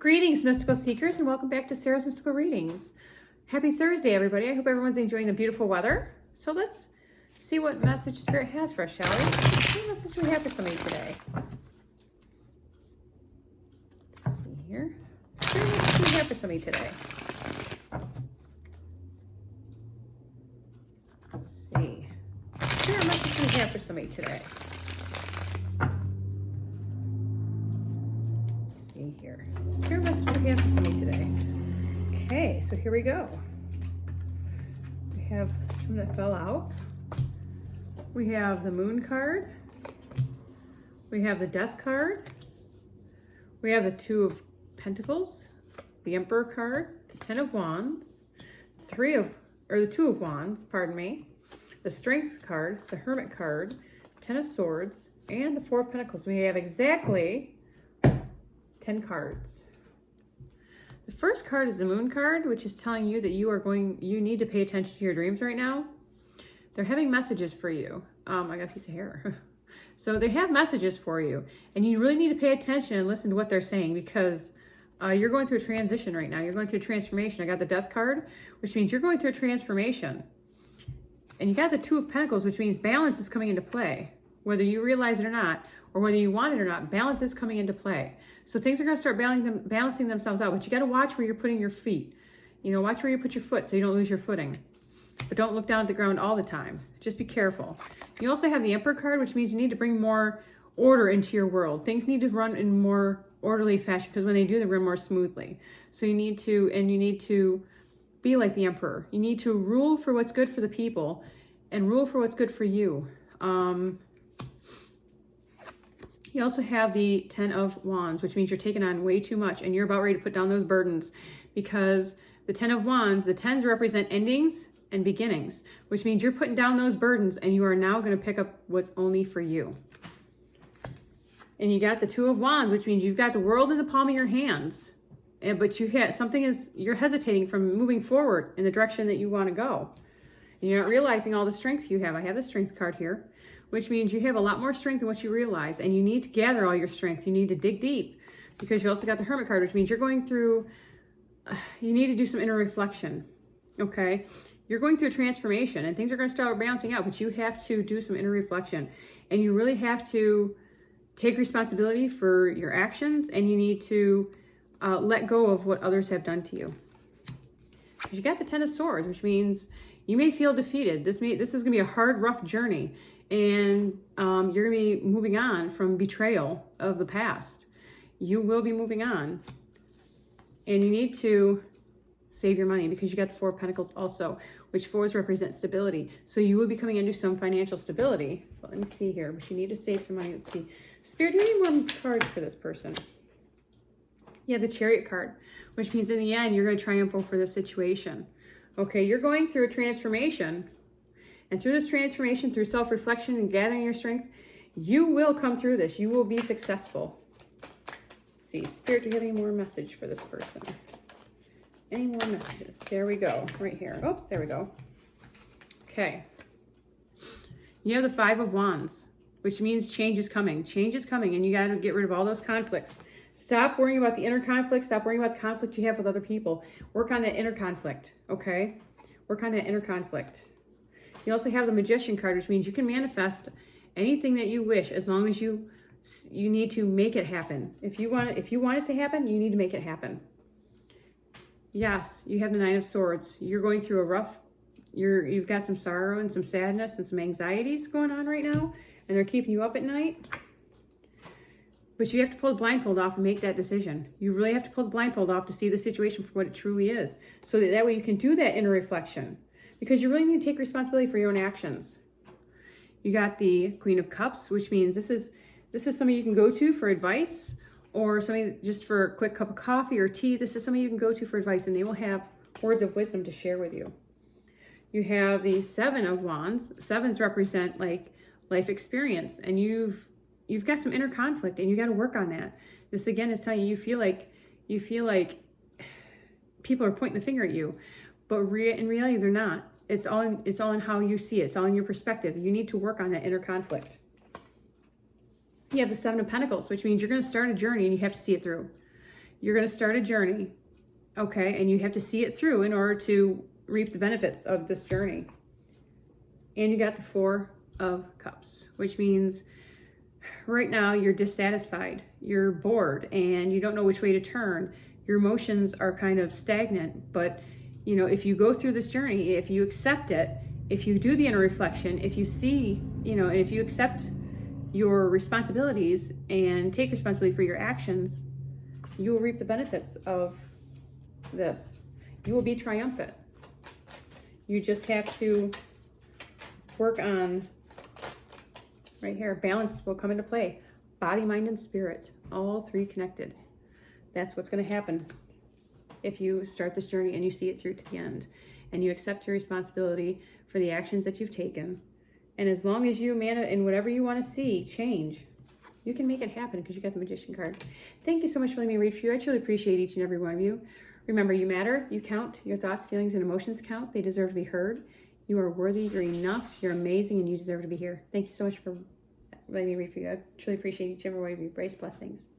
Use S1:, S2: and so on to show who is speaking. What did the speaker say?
S1: Greetings, Mystical Seekers, and welcome back to Sara's Mystical Readings. Happy Thursday, everybody. I hope everyone's enjoying the beautiful weather. So let's see what message Spirit has for us, shall we? What message do we have for somebody today? Let's see here. Spirit, what message do we have for somebody today? Let's see. Spirit, what message do we have for somebody today? Here. Spirit message we have for somebody today. Okay, so here we go. We have some that fell out. We have the Moon card. We have the Death card. We have the Two of Pentacles, the Emperor card, the Ten of Wands, the Two of Wands, pardon me, the Strength card, the Hermit card, Ten of Swords, and the Four of Pentacles. We have exactly 10 cards. The first card is the Moon card, which is telling you that you need to pay attention to your dreams right now. They're having messages for you. I got a piece of hair. So they have messages for you, and you really need to pay attention and listen to what they're saying, because you're going through a transition right now. You're going through a transformation. I got the Death card, which means you're going through a transformation. And you got the Two of Pentacles, which means balance is coming into play. Whether you realize it or not, or whether you want it or not, balance is coming into play. So things are going to start balancing themselves out, but you got to watch where you're putting your feet. You know, watch where you put your foot so you don't lose your footing. But don't look down at the ground all the time. Just be careful. You also have the Emperor card, which means you need to bring more order into your world. Things need to run in more orderly fashion, because when they do, they run more smoothly. So you need to be like the Emperor. You need to rule for what's good for the people and rule for what's good for you. You also have the Ten of Wands, which means you're taking on way too much and you're about ready to put down those burdens, because the Ten of Wands, the tens represent endings and beginnings, which means you're putting down those burdens and you are now going to pick up what's only for you. And you got the Two of Wands, which means you've got the world in the palm of your hands, but you're hesitating from moving forward in the direction that you want to go. And you're not realizing all the strength you have. I have the Strength card here, which means you have a lot more strength than what you realize, and you need to gather all your strength. You need to dig deep, because you also got the Hermit card, which means you're going through, you need to do some inner reflection, okay? You're going through a transformation, and things are going to start balancing out, but you have to do some inner reflection, and you really have to take responsibility for your actions, and you need to let go of what others have done to you. Because you got the Ten of Swords, which means you may feel defeated. This is going to be a hard, rough journey. And you're going to be moving on from betrayal of the past. You will be moving on. And you need to save your money, because you got the Four of Pentacles also, which fours represent stability. So you will be coming into some financial stability. Well, let me see here. But you need to save some money. Let's see. Spirit, do you need more cards for this person? Yeah, the Chariot card, which means in the end, you're going to triumph over this situation. Okay, you're going through a transformation. And through this transformation, through self-reflection and gathering your strength, you will come through this. You will be successful. Let's see. Spirit, do you have any more message for this person? Any more messages? There we go. Right here. Oops, there we go. Okay. You have the Five of Wands, which means change is coming. Change is coming, and you got to get rid of all those conflicts. Stop worrying about the inner conflict. Stop worrying about the conflict you have with other people. Work on that inner conflict, okay? Work on that inner conflict. You also have the Magician card, which means you can manifest anything that you wish, as long as you need to make it happen. If you want it to happen, you need to make it happen. Yes, you have the Nine of Swords. You're going through a rough, you've got some sorrow and some sadness and some anxieties going on right now, and they're keeping you up at night. But you have to pull the blindfold off and make that decision. You really have to pull the blindfold off to see the situation for what it truly is, so that way you can do that inner reflection. Because you really need to take responsibility for your own actions. You got the Queen of Cups, which means this is somebody you can go to for advice, or somebody just for a quick cup of coffee or tea. This is somebody you can go to for advice, and they will have words of wisdom to share with you. You have the Seven of Wands. Sevens represent like life experience, and you've got some inner conflict, and you got to work on that. This again is telling you feel like people are pointing the finger at you, but in reality they're not. It's all in how you see it. It's all in your perspective. You need to work on that inner conflict. You have the Seven of Pentacles, which means you're going to start a journey and you have to see it through. You're going to start a journey, okay? And you have to see it through in order to reap the benefits of this journey. And you got the Four of Cups, which means right now you're dissatisfied, you're bored, and you don't know which way to turn. Your emotions are kind of stagnant, but you know, if you go through this journey, if you accept it, if you do the inner reflection, if you see, you know, if you accept your responsibilities and take responsibility for your actions, you will reap the benefits of this. You will be triumphant. You just have to work on, right here, balance will come into play. Body, mind, and spirit, all three connected. That's what's going to happen if you start this journey and you see it through to the end. And you accept your responsibility for the actions that you've taken. And as long as you in whatever you want to see change, you can make it happen because you got the Magician card. Thank you so much for letting me read for you. I truly appreciate each and every one of you. Remember, you matter, you count, your thoughts, feelings, and emotions count. They deserve to be heard. You are worthy, you're enough, you're amazing, and you deserve to be here. Thank you so much for letting me read for you. I truly appreciate each and every one of you. Brace blessings.